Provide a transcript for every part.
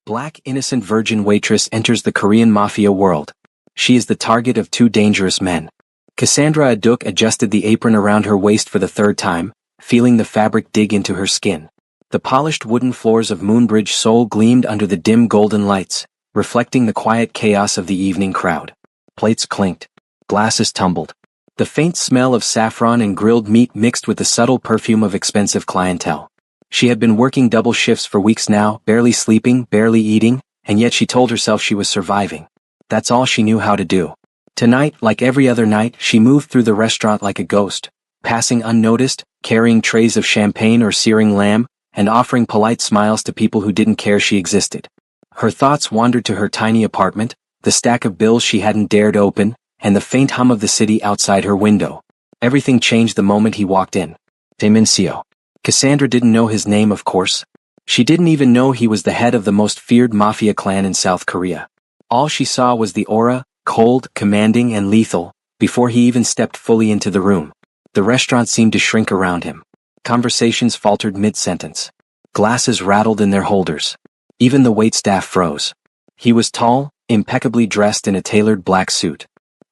Black innocent virgin waitress enters the Korean Mafia world. She is the target of two dangerous men. Cassandra Aduk adjusted the apron around her waist for the third time, feeling the fabric dig into her skin. The polished wooden floors of Moonbridge Seoul gleamed under the dim golden lights, reflecting the quiet chaos of the evening crowd. Plates clinked. Glasses tumbled. The faint smell of saffron and grilled meat mixed with the subtle perfume of expensive clientele. She had been working double shifts for weeks now, barely sleeping, barely eating, and yet she told herself she was surviving. That's all she knew how to do. Tonight, like every other night, she moved through the restaurant like a ghost, passing unnoticed, carrying trays of champagne or searing lamb, and offering polite smiles to people who didn't care she existed. Her thoughts wandered to her tiny apartment, the stack of bills she hadn't dared open, and the faint hum of the city outside her window. Everything changed the moment he walked in. Tae-min-seo. Cassandra didn't know his name, of course. She didn't even know he was the head of the most feared mafia clan in South Korea. All she saw was the aura, cold, commanding and lethal, before he even stepped fully into the room. The restaurant seemed to shrink around him. Conversations faltered mid-sentence. Glasses rattled in their holders. Even the waitstaff froze. He was tall, impeccably dressed in a tailored black suit.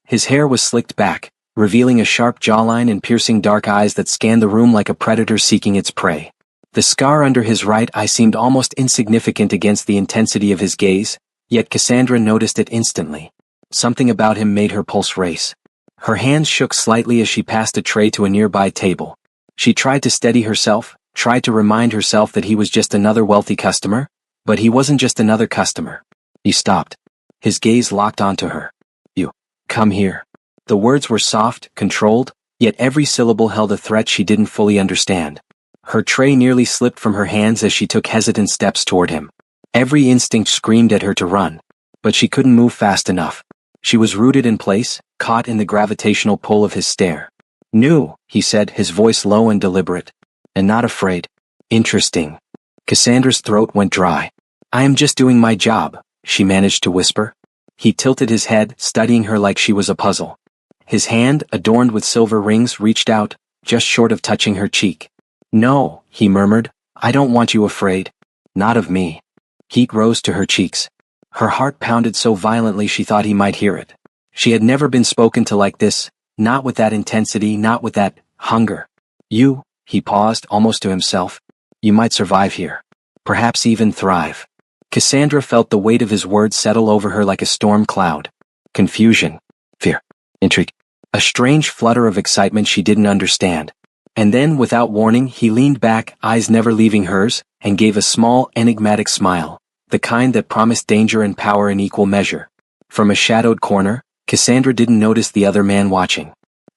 His hair was slicked back, revealing a sharp jawline and piercing dark eyes that scanned the room like a predator seeking its prey. The scar under his right eye seemed almost insignificant against the intensity of his gaze, yet Cassandra noticed it instantly. Something about him made her pulse race. Her hands shook slightly as she passed a tray to a nearby table. She tried to steady herself, tried to remind herself that he was just another wealthy customer, but he wasn't just another customer. He stopped. His gaze locked onto her. "You, come here." The words were soft, controlled, yet every syllable held a threat she didn't fully understand. Her tray nearly slipped from her hands as she took hesitant steps toward him. Every instinct screamed at her to run, but she couldn't move fast enough. She was rooted in place, caught in the gravitational pull of his stare. "No," he said, his voice low and deliberate. "And not afraid." "Interesting." Cassandra's throat went dry. "I am just doing my job," she managed to whisper. He tilted his head, studying her like she was a puzzle. His hand, adorned with silver rings, reached out, just short of touching her cheek. "No," he murmured, "I don't want you afraid. Not of me." Heat rose to her cheeks. Her heart pounded so violently she thought he might hear it. She had never been spoken to like this, not with that intensity, not with that hunger. "You," he paused, almost to himself, "you might survive here. Perhaps even thrive." Cassandra felt the weight of his words settle over her like a storm cloud. Confusion. Fear. Intrigue. A strange flutter of excitement she didn't understand. And then, without warning, he leaned back, eyes never leaving hers, and gave a small, enigmatic smile, the kind that promised danger and power in equal measure. From a shadowed corner, Cassandra didn't notice the other man watching.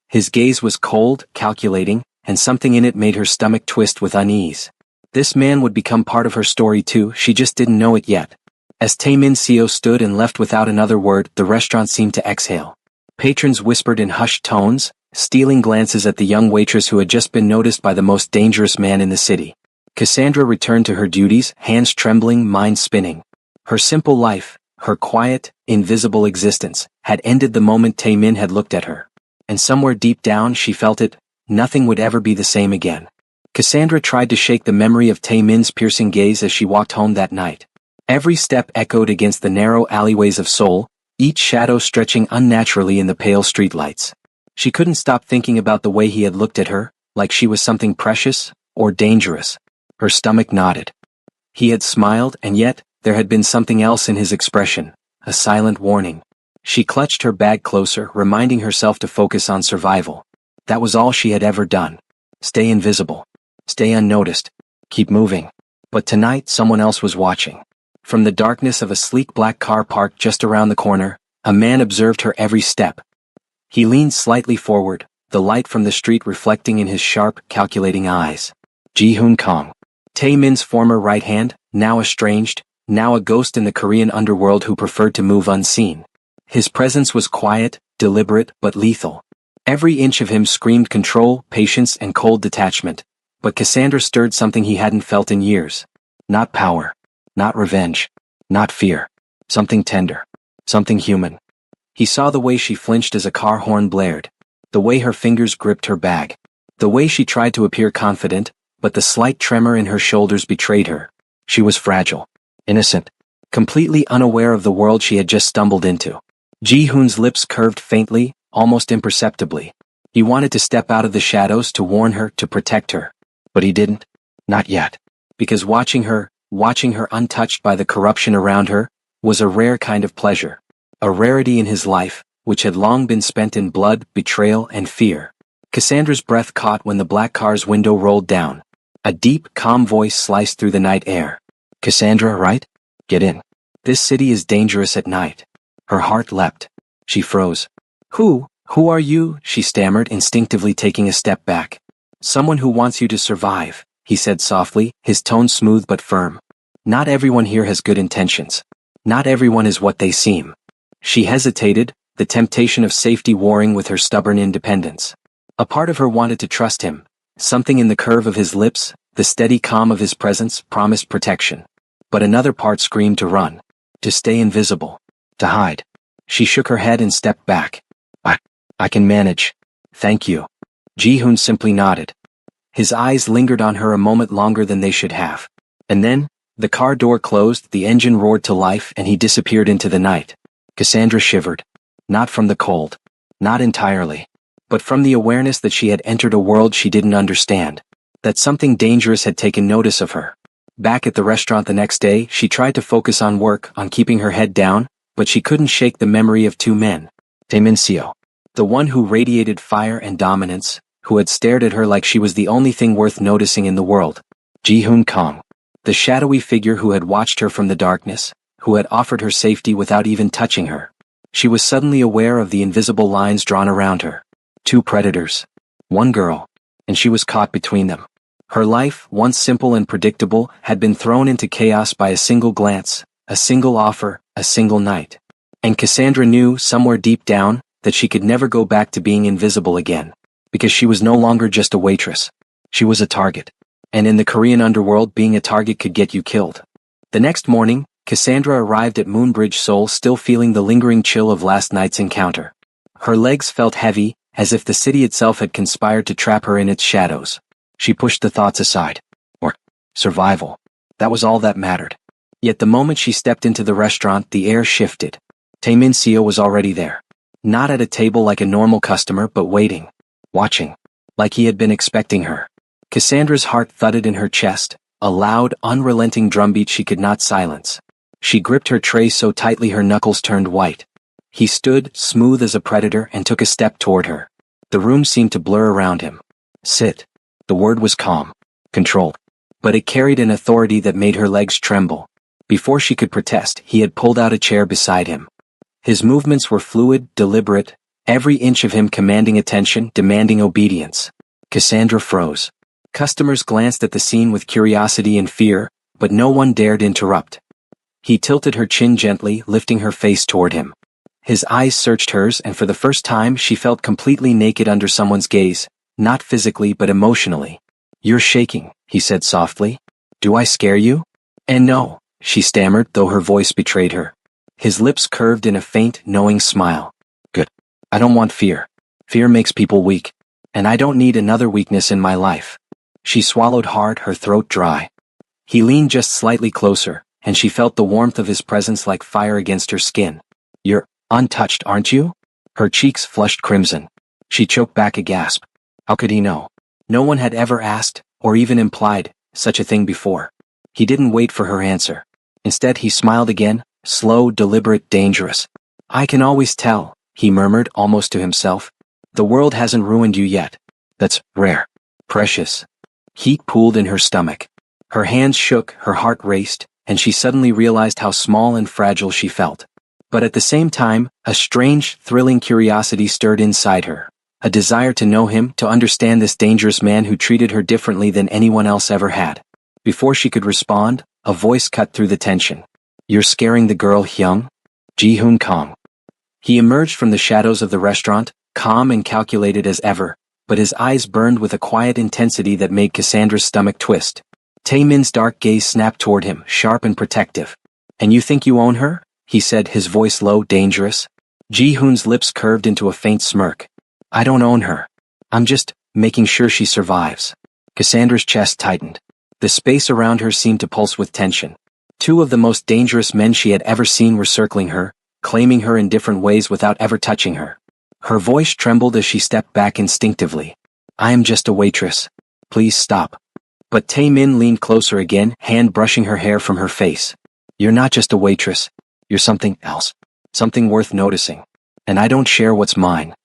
His gaze was cold, calculating, and something in it made her stomach twist with unease. This man would become part of her story too, she just didn't know it yet. As Tae-min-seo stood and left without another word, the restaurant seemed to exhale. Patrons whispered in hushed tones, stealing glances at the young waitress who had just been noticed by the most dangerous man in the city. Cassandra returned to her duties, hands trembling, mind spinning. Her simple life, her quiet, invisible existence, had ended the moment Tae-min had looked at her. And somewhere deep down she felt it, nothing would ever be the same again. Cassandra tried to shake the memory of Tae-min's piercing gaze as she walked home that night. Every step echoed against the narrow alleyways of Seoul, each shadow stretching unnaturally in the pale streetlights. She couldn't stop thinking about the way he had looked at her, like she was something precious, or dangerous. Her stomach knotted. He had smiled, and yet, there had been something else in his expression, a silent warning. She clutched her bag closer, reminding herself to focus on survival. That was all she had ever done. Stay invisible. Stay unnoticed. Keep moving. But tonight someone else was watching. From the darkness of a sleek black car parked just around the corner, a man observed her every step. He leaned slightly forward, the light from the street reflecting in his sharp, calculating eyes. Ji-hoon Kong. Tae-min's former right hand, now estranged, now a ghost in the Korean underworld who preferred to move unseen. His presence was quiet, deliberate, but lethal. Every inch of him screamed control, patience, and cold detachment. But Cassandra stirred something he hadn't felt in years. Not power. Not revenge. Not fear. Something tender. Something human. He saw the way she flinched as a car horn blared. The way her fingers gripped her bag. The way she tried to appear confident, but the slight tremor in her shoulders betrayed her. She was fragile. Innocent. completely unaware of the world she had just stumbled into. Ji-hoon's lips curved faintly, almost imperceptibly. He wanted to step out of the shadows to warn her, to protect her. But he didn't. Not yet. Because watching her untouched by the corruption around her, was a rare kind of pleasure. A rarity in his life, which had long been spent in blood, betrayal, and fear. Cassandra's breath caught when the black car's window rolled down. A deep, calm voice sliced through the night air. "Cassandra, right? Get in. This city is dangerous at night." Her heart leapt. She froze. Who are you?" she stammered, instinctively taking a step back. "Someone who wants you to survive," he said softly, his tone smooth but firm. "Not everyone here has good intentions. Not everyone is what they seem." She hesitated, the temptation of safety warring with her stubborn independence. A part of her wanted to trust him. Something in the curve of his lips, the steady calm of his presence, promised protection. But another part screamed to run. To stay invisible. To hide. She shook her head and stepped back. I can manage. Thank you." Ji-hoon simply nodded. His eyes lingered on her a moment longer than they should have. And then, the car door closed, the engine roared to life, and he disappeared into the night. Cassandra shivered. Not from the cold. Not entirely. But from the awareness that she had entered a world she didn't understand. That something dangerous had taken notice of her. Back at the restaurant the next day, she tried to focus on work, on keeping her head down, but she couldn't shake the memory of two men. Tae-min-seo. The one who radiated fire and dominance, who had stared at her like she was the only thing worth noticing in the world. Ji-hoon Kong. The shadowy figure who had watched her from the darkness, who had offered her safety without even touching her. She was suddenly aware of the invisible lines drawn around her. Two predators. One girl. And she was caught between them. Her life, once simple and predictable, had been thrown into chaos by a single glance, a single offer, a single night. And Cassandra knew, somewhere deep down, that she could never go back to being invisible again. Because she was no longer just a waitress. She was a target. And in the Korean underworld, being a target could get you killed. The next morning, Cassandra arrived at Moonbridge, Seoul, still feeling the lingering chill of last night's encounter. Her legs felt heavy, as if the city itself had conspired to trap her in its shadows. She pushed the thoughts aside. Survival. That was all that mattered. Yet the moment she stepped into the restaurant, the air shifted. Tae-min-seo was already there. Not at a table like a normal customer, but waiting. Watching. Like he had been expecting her. Cassandra's heart thudded in her chest, a loud, unrelenting drumbeat she could not silence. She gripped her tray so tightly her knuckles turned white. He stood, smooth as a predator, and took a step toward her. The room seemed to blur around him. Sit. The word was calm. Controlled. But it carried an authority that made her legs tremble. Before she could protest, he had pulled out a chair beside him. His movements were fluid, deliberate, every inch of him commanding attention, demanding obedience. Cassandra froze. Customers glanced at the scene with curiosity and fear, but no one dared interrupt. He tilted her chin gently, lifting her face toward him. His eyes searched hers, and for the first time she felt completely naked under someone's gaze, not physically but emotionally. "You're shaking," he said softly. "Do I scare you?" "And no," she stammered, though her voice betrayed her. His lips curved in a faint, knowing smile. "Good. I don't want fear. Fear makes people weak. And I don't need another weakness in my life." She swallowed hard, her throat dry. He leaned just slightly closer, and she felt the warmth of his presence like fire against her skin. "You're untouched, aren't you?" Her cheeks flushed crimson. She choked back a gasp. How could he know? No one had ever asked, or even implied, such a thing before. He didn't wait for her answer. Instead he smiled again, slow, deliberate, dangerous. "I can always tell," he murmured, almost to himself. "The world hasn't ruined you yet. That's rare. Precious." Heat pooled in her stomach. Her hands shook, her heart raced, and she suddenly realized how small and fragile she felt. But at the same time, a strange, thrilling curiosity stirred inside her. A desire to know him, to understand this dangerous man who treated her differently than anyone else ever had. Before she could respond, a voice cut through the tension. "You're scaring the girl, Hyung?" Ji-hoon Kong. He emerged from the shadows of the restaurant, calm and calculated as ever, but his eyes burned with a quiet intensity that made Cassandra's stomach twist. Tae-min's dark gaze snapped toward him, sharp and protective. "And you think you own her?" he said, his voice low, dangerous. Ji-hoon's lips curved into a faint smirk. "I don't own her. I'm just making sure she survives." Cassandra's chest tightened. The space around her seemed to pulse with tension. Two of the most dangerous men she had ever seen were circling her, claiming her in different ways without ever touching her. Her voice trembled as she stepped back instinctively. "I am just a waitress. Please stop." But Tae-min leaned closer again, hand brushing her hair from her face. "You're not just a waitress. You're something else. Something worth noticing. And I don't share what's mine."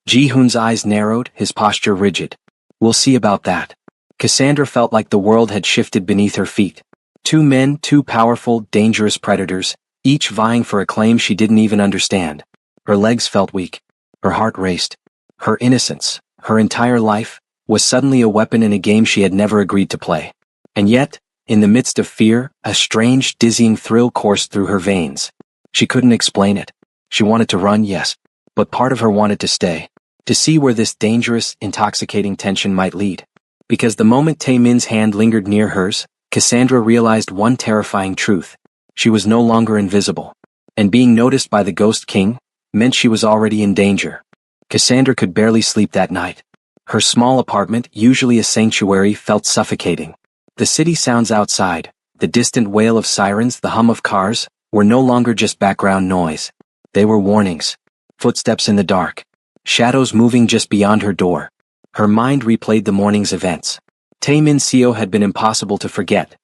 Ji-hoon's eyes narrowed, his posture rigid. "We'll see about that." Cassandra felt like the world had shifted beneath her feet. Two men, two powerful, dangerous predators, each vying for a claim she didn't even understand. Her legs felt weak. Her heart raced. Her innocence, her entire life, was suddenly a weapon in a game she had never agreed to play. And yet, in the midst of fear, a strange, dizzying thrill coursed through her veins. She couldn't explain it. She wanted to run, yes, but part of her wanted to stay, to see where this dangerous, intoxicating tension might lead. Because the moment Tae-min's hand lingered near hers, Cassandra realized one terrifying truth. She was no longer invisible. And being noticed by the Ghost King meant she was already in danger. Cassandra could barely sleep that night. Her small apartment, usually a sanctuary, felt suffocating. The city sounds outside, the distant wail of sirens, the hum of cars, were no longer just background noise. They were warnings. Footsteps in the dark. Shadows moving just beyond her door. Her mind replayed the morning's events. Tae-min Seo had been impossible to forget.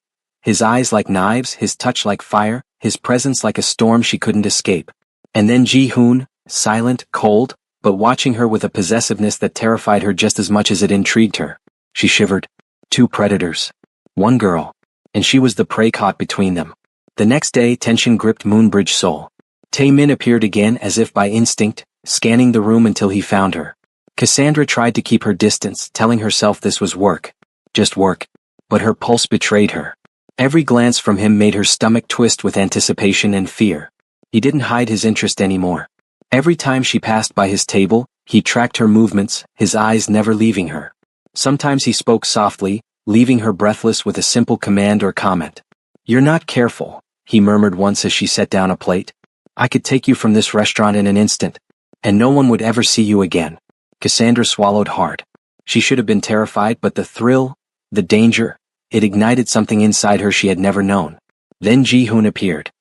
His eyes like knives, his touch like fire, his presence like a storm she couldn't escape. And then Ji-hoon, silent, cold, but watching her with a possessiveness that terrified her just as much as it intrigued her. She shivered. Two predators. One girl. And she was the prey caught between them. The next day tension gripped Moonbridge Seoul. Tae-min appeared again as if by instinct, scanning the room until he found her. Cassandra tried to keep her distance, telling herself this was work. Just work. But her pulse betrayed her. Every glance from him made her stomach twist with anticipation and fear. He didn't hide his interest anymore. Every time she passed by his table, he tracked her movements, his eyes never leaving her. Sometimes he spoke softly, leaving her breathless with a simple command or comment. "You're not careful," he murmured once as she set down a plate. "I could take you from this restaurant in an instant, and no one would ever see you again." Cassandra swallowed hard. She should have been terrified, but the thrill, the danger, it ignited something inside her she had never known. Then Ji-hoon appeared.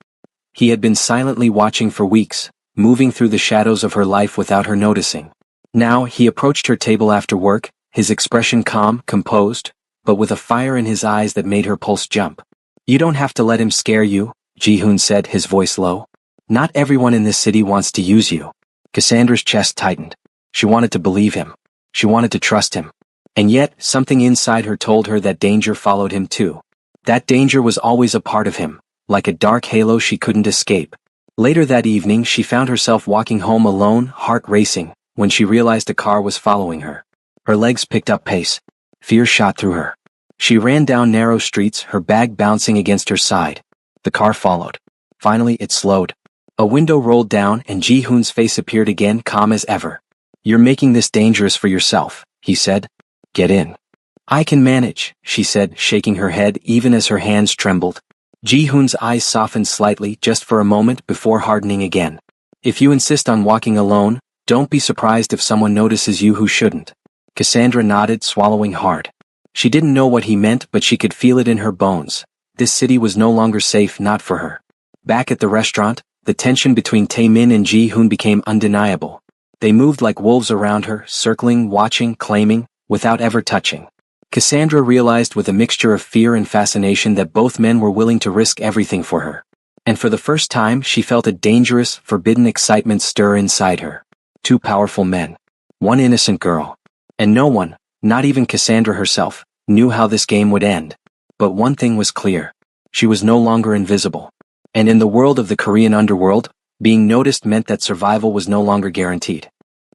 He had been silently watching for weeks, moving through the shadows of her life without her noticing. Now he approached her table after work, his expression calm, composed, but with a fire in his eyes that made her pulse jump. "You don't have to let him scare you," Ji-hoon said, his voice low. "Not everyone in this city wants to use you." Cassandra's chest tightened. She wanted to believe him. She wanted to trust him. And yet, something inside her told her that danger followed him too. That danger was always a part of him, like a dark halo she couldn't escape. Later that evening she found herself walking home alone, heart racing, when she realized a car was following her. Her legs picked up pace. Fear shot through her. She ran down narrow streets, her bag bouncing against her side. The car followed. Finally it slowed. A window rolled down and Ji-hoon's face appeared again, calm as ever. "You're making this dangerous for yourself," he said. "Get in." "I can manage," she said, shaking her head even as her hands trembled. Ji-hoon's eyes softened slightly just for a moment before hardening again. "If you insist on walking alone, don't be surprised if someone notices you who shouldn't." Cassandra nodded, swallowing hard. She didn't know what he meant, but she could feel it in her bones. This city was no longer safe, not for her. Back at the restaurant, the tension between Tae-min and Ji-hoon became undeniable. They moved like wolves around her, circling, watching, claiming, without ever touching. Cassandra realized with a mixture of fear and fascination that both men were willing to risk everything for her. And for the first time she felt a dangerous, forbidden excitement stir inside her. Two powerful men. One innocent girl. And no one, not even Cassandra herself, knew how this game would end. But one thing was clear. She was no longer invisible. And in the world of the Korean underworld, being noticed meant that survival was no longer guaranteed.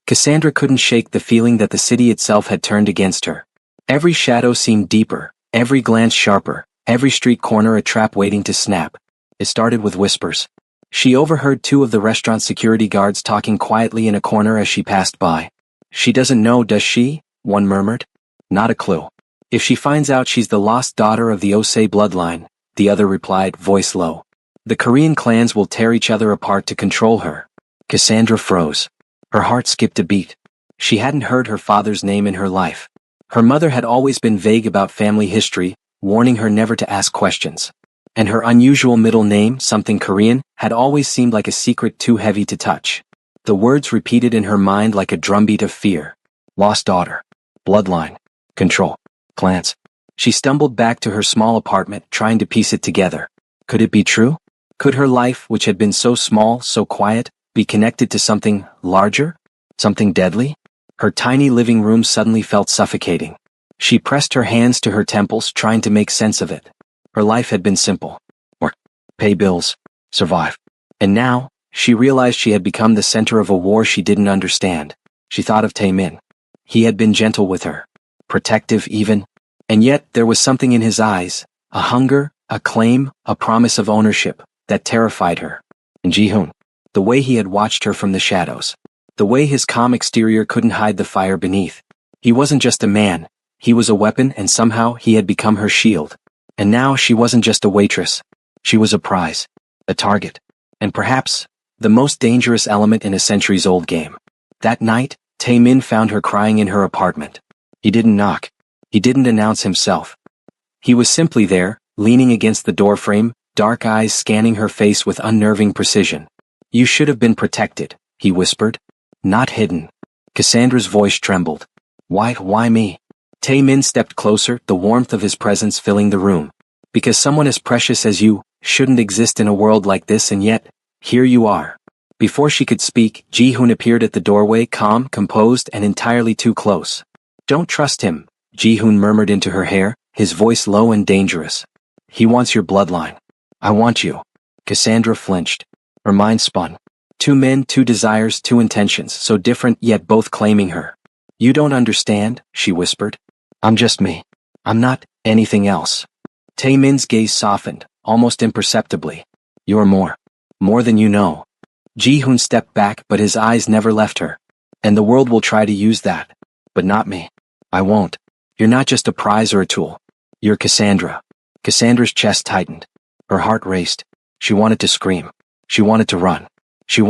Cassandra couldn't shake the feeling that the city itself had turned against her. Every shadow seemed deeper, every glance sharper, every street corner a trap waiting to snap. It started with whispers. She overheard two of the restaurant's security guards talking quietly in a corner as she passed by. "She doesn't know, does she?" one murmured. "Not a clue. If she finds out she's the lost daughter of the Osei bloodline," the other replied, voice low. "The Korean clans will tear each other apart to control her." Cassandra froze. Her heart skipped a beat. She hadn't heard her father's name in her life. Her mother had always been vague about family history, warning her never to ask questions. And her unusual middle name, something Korean, had always seemed like a secret too heavy to touch. The words repeated in her mind like a drumbeat of fear. Lost daughter. Bloodline. Control. Clans. She stumbled back to her small apartment, trying to piece it together. Could it be true? Could her life, which had been so small, so quiet, be connected to something larger? Something deadly? Her tiny living room suddenly felt suffocating. She pressed her hands to her temples, trying to make sense of it. Her life had been simple. Work, pay bills, survive. And now, she realized she had become the center of a war she didn't understand. She thought of Tae-min. He had been gentle with her. Protective even. And yet, there was something in his eyes. A hunger, a claim, a promise of ownership, that terrified her. And Ji-hoon. The way he had watched her from the shadows. The way his calm exterior couldn't hide the fire beneath. He wasn't just a man. He was a weapon, and somehow he had become her shield. And now she wasn't just a waitress. She was a prize. A target. And perhaps, the most dangerous element in a centuries-old game. That night, Tae-min found her crying in her apartment. He didn't knock. He didn't announce himself. He was simply there, leaning against the doorframe, dark eyes scanning her face with unnerving precision. You should have been protected, he whispered. Not hidden. Cassandra's voice trembled. Why me? Tae-min stepped closer, the warmth of his presence filling the room. Because someone as precious as you shouldn't exist in a world like this, and yet, here you are. Before she could speak, Ji-hoon appeared at the doorway, calm, composed, and entirely too close. Don't trust him, Ji-hoon murmured into her hair, his voice low and dangerous. He wants your bloodline. I want you. Cassandra flinched. Her mind spun. Two men, two desires, two intentions, so different yet both claiming her. You don't understand, she whispered. I'm just me. I'm not anything else. Tae-min's gaze softened, almost imperceptibly. You're more. More than you know. Ji-hoon stepped back, but his eyes never left her. And the world will try to use that. But not me. I won't. You're not just a prize or a tool. You're Cassandra. Cassandra's chest tightened. Her heart raced. She wanted to scream. She wanted to run. She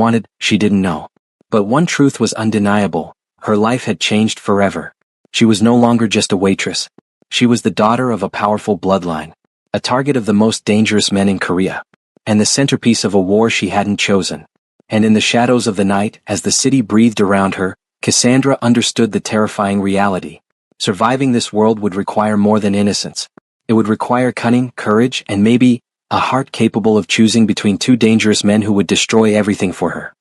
didn't know. But one truth was undeniable. Her life had changed forever. She was no longer just a waitress. She was the daughter of a powerful bloodline. A target of the most dangerous men in Korea. And the centerpiece of a war she hadn't chosen. And in the shadows of the night, as the city breathed around her, Cassandra understood the terrifying reality. Surviving this world would require more than innocence. It would require cunning, courage, and maybe a heart capable of choosing between two dangerous men who would destroy everything for her.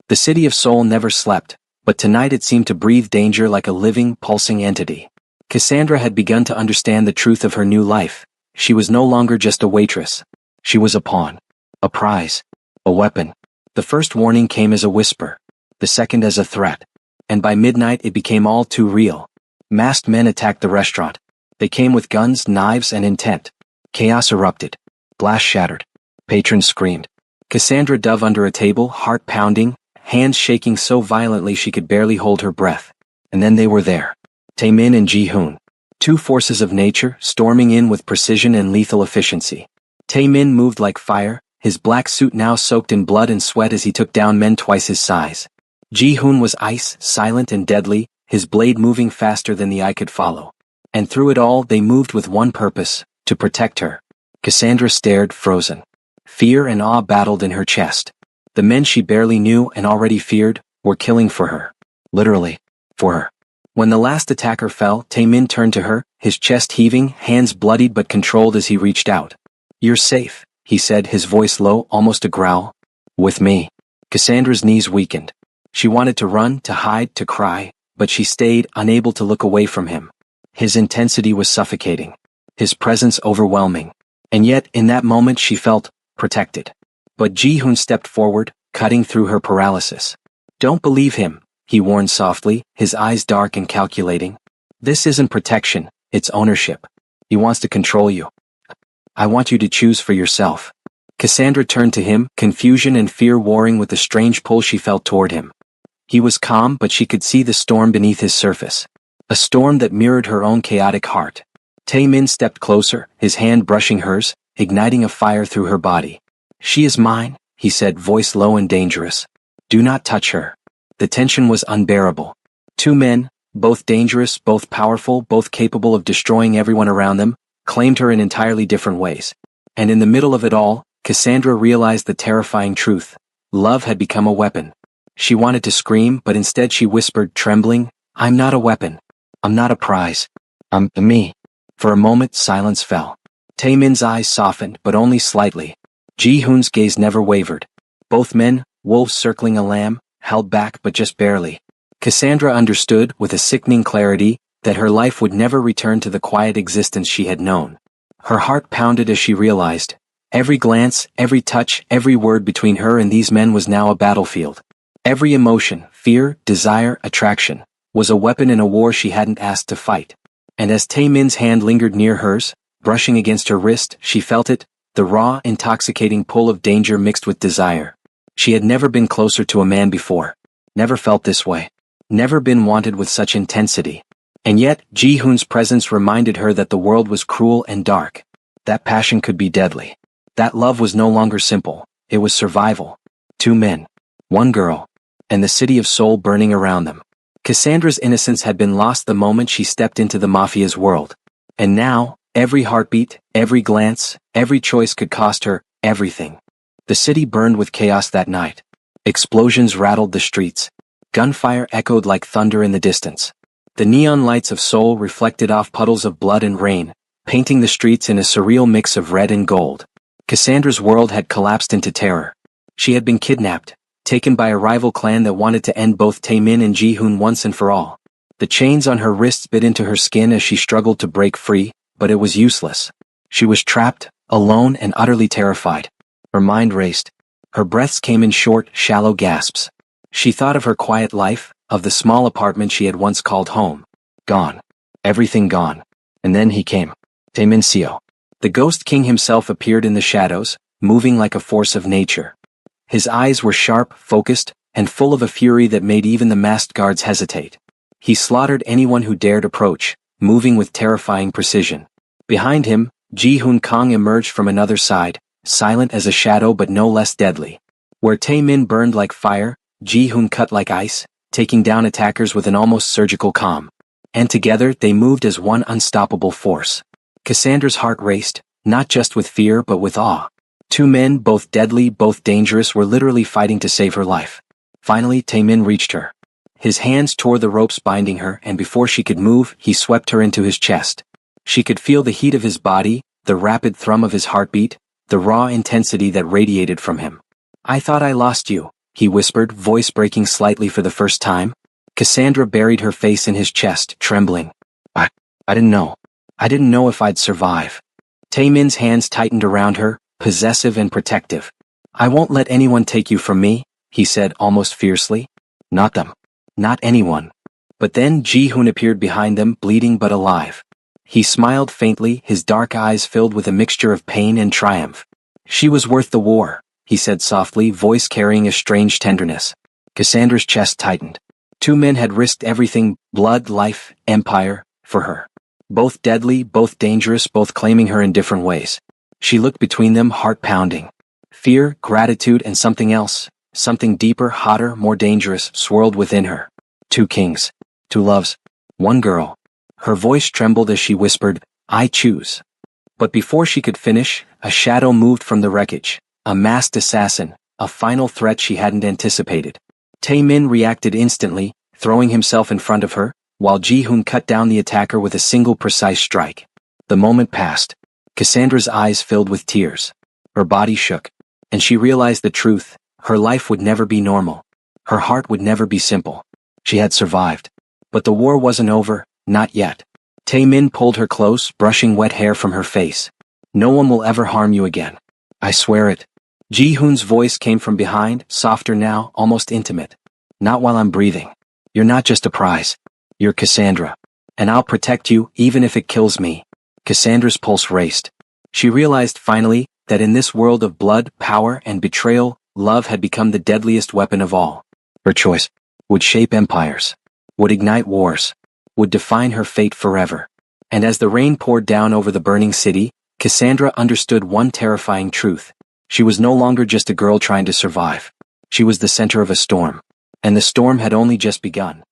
The city of Seoul never slept, but tonight it seemed to breathe danger like a living, pulsing entity. Cassandra had begun to understand the truth of her new life. She was no longer just a waitress. She was a pawn. A prize. A weapon. The first warning came as a whisper. The second as a threat. And by midnight it became all too real. Masked men attacked the restaurant. They came with guns, knives, and intent. Chaos erupted. Glass shattered. Patrons screamed. Cassandra dove under a table, heart pounding, hands shaking so violently she could barely hold her breath. And then they were there. Tae-min and Ji-hoon. Two forces of nature, storming in with precision and lethal efficiency. Tae-min moved like fire, his black suit now soaked in blood and sweat as he took down men twice his size. Ji-hoon was ice, silent and deadly, his blade moving faster than the eye could follow. And through it all they moved with one purpose, to protect her. Cassandra stared, frozen. Fear and awe battled in her chest. The men she barely knew and already feared were killing for her. Literally, for her. When the last attacker fell, Tae-min turned to her, his chest heaving, hands bloodied but controlled as he reached out. You're safe, he said, his voice low, almost a growl. With me. Cassandra's knees weakened. She wanted to run, to hide, to cry, but she stayed, unable to look away from him. His intensity was suffocating. His presence overwhelming. And yet, in that moment she felt protected. But Ji-hoon stepped forward, cutting through her paralysis. Don't believe him, he warned softly, his eyes dark and calculating. This isn't protection, it's ownership. He wants to control you. I want you to choose for yourself. Cassandra turned to him, confusion and fear warring with the strange pull she felt toward him. He was calm, but she could see the storm beneath his surface. A storm that mirrored her own chaotic heart. Tae-min stepped closer, his hand brushing hers, igniting a fire through her body. She is mine, he said, voice low and dangerous. Do not touch her. The tension was unbearable. Two men, both dangerous, both powerful, both capable of destroying everyone around them, claimed her in entirely different ways. And in the middle of it all, Cassandra realized the terrifying truth. Love had become a weapon. She wanted to scream, but instead she whispered, trembling, "I'm not a weapon. I'm not a prize. I'm me." For a moment, silence fell. Taemin's eyes softened, but only slightly. Ji-hoon's gaze never wavered. Both men, wolves circling a lamb, held back but just barely. Cassandra understood, with a sickening clarity, that her life would never return to the quiet existence she had known. Her heart pounded as she realized. Every glance, every touch, every word between her and these men was now a battlefield. Every emotion, fear, desire, attraction, was a weapon in a war she hadn't asked to fight. And as Taemin's hand lingered near hers, brushing against her wrist, she felt it, the raw, intoxicating pull of danger mixed with desire. She had never been closer to a man before. Never felt this way. Never been wanted with such intensity. And yet, Ji-hoon's presence reminded her that the world was cruel and dark. That passion could be deadly. That love was no longer simple. It was survival. 2 men. 1 girl. And the city of Seoul burning around them. Cassandra's innocence had been lost the moment she stepped into the Mafia's world. And now, every heartbeat, every glance, every choice could cost her everything. The city burned with chaos that night. Explosions rattled the streets. Gunfire echoed like thunder in the distance. The neon lights of Seoul reflected off puddles of blood and rain, painting the streets in a surreal mix of red and gold. Cassandra's world had collapsed into terror. She had been kidnapped, taken by a rival clan that wanted to end both Taemin and Ji-hoon once and for all. The chains on her wrists bit into her skin as she struggled to break free, but it was useless. She was trapped, alone and utterly terrified. Her mind raced. Her breaths came in short, shallow gasps. She thought of her quiet life, of the small apartment she had once called home. Gone. Everything gone. And then he came. Taemin Seo. The Ghost King himself appeared in the shadows, moving like a force of nature. His eyes were sharp, focused, and full of a fury that made even the masked guards hesitate. He slaughtered anyone who dared approach, moving with terrifying precision. Behind him, Ji-hoon Kang emerged from another side, silent as a shadow but no less deadly. Where Taemin burned like fire, Ji-hoon cut like ice, taking down attackers with an almost surgical calm. And together they moved as one unstoppable force. Cassandra's heart raced, not just with fear but with awe. 2 men, both deadly, both dangerous, were literally fighting to save her life. Finally, Taemin reached her. His hands tore the ropes binding her, and before she could move, he swept her into his chest. She could feel the heat of his body, the rapid thrum of his heartbeat, the raw intensity that radiated from him. "I thought I lost you," he whispered, voice breaking slightly for the first time. Cassandra buried her face in his chest, trembling. I didn't know. I didn't know if I'd survive." Taemin's hands tightened around her, possessive and protective. "I won't let anyone take you from me," he said almost fiercely. "Not them. Not anyone." But then Ji-hoon appeared behind them, bleeding but alive. He smiled faintly, his dark eyes filled with a mixture of pain and triumph. "She was worth the war," he said softly, voice carrying a strange tenderness. Cassandra's chest tightened. 2 men had risked everything, blood, life, empire, for her. Both deadly, both dangerous, both claiming her in different ways. She looked between them, heart pounding. Fear, gratitude, and something else, something deeper, hotter, more dangerous, swirled within her. 2 kings. 2 loves. 1 girl. Her voice trembled as she whispered, "I choose." But before she could finish, a shadow moved from the wreckage. A masked assassin, a final threat she hadn't anticipated. Taemin reacted instantly, throwing himself in front of her, while Ji-hoon cut down the attacker with a single precise strike. The moment passed. Cassandra's eyes filled with tears. Her body shook. And she realized the truth. Her life would never be normal. Her heart would never be simple. She had survived. But the war wasn't over, not yet. Taemin pulled her close, brushing wet hair from her face. "No one will ever harm you again. I swear it." Ji-hoon's voice came from behind, softer now, almost intimate. "Not while I'm breathing. You're not just a prize. You're Cassandra. And I'll protect you, even if it kills me." Cassandra's pulse raced. She realized finally that in this world of blood, power, and betrayal, love had become the deadliest weapon of all. Her choice would shape empires, would ignite wars, would define her fate forever. And as the rain poured down over the burning city, Cassandra understood one terrifying truth. She was no longer just a girl trying to survive. She was the center of a storm. And the storm had only just begun.